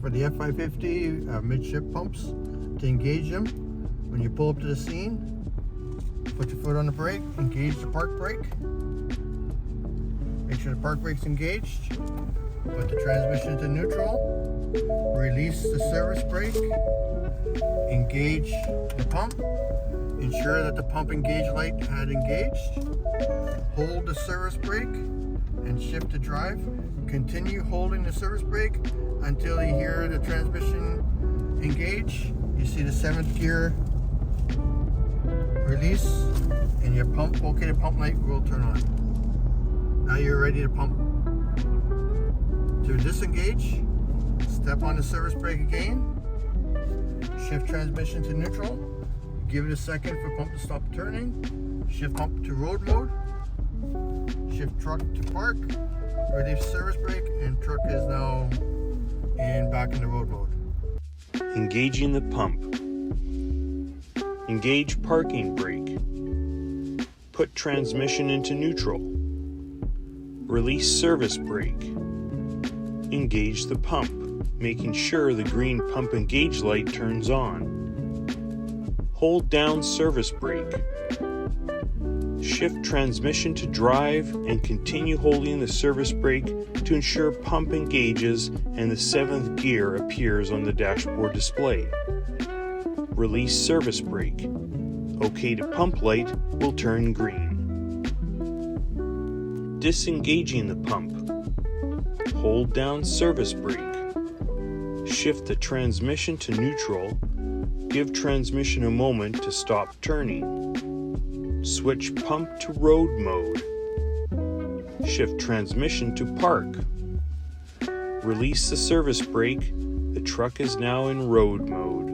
for the F550 midship pumps to engage them. When you pull up to the scene, put your foot on the brake, engage the park brake. Make sure the park brake's engaged. Put the transmission to neutral. Release the service brake. Engage the pump. Ensure that the pump engage light had engaged. Hold the service brake and shift to drive. Continue holding the service brake until you hear the transmission engage. You see the 7th gear release and your located pump light will turn on. Now you're ready to pump. To disengage, step on the service brake again. Shift transmission to neutral. Give it a second for pump to stop turning. Shift pump to road mode. Shift truck to park. Release service brake, and truck is now back in the road mode. Engaging the pump. Engage parking brake. Put transmission into neutral. Release service brake. Engage the pump, making sure the green pump engage light turns on. Hold down service brake. Shift transmission to drive and continue holding the service brake to ensure pump engages and the 7th gear appears on the dashboard display. Release service brake. OK to pump light will turn green. Disengaging the pump. Hold down service brake. Shift the transmission to neutral. Give transmission a moment to stop turning. Switch pump to road mode. Shift transmission to park. Release the service brake. The truck is now in road mode.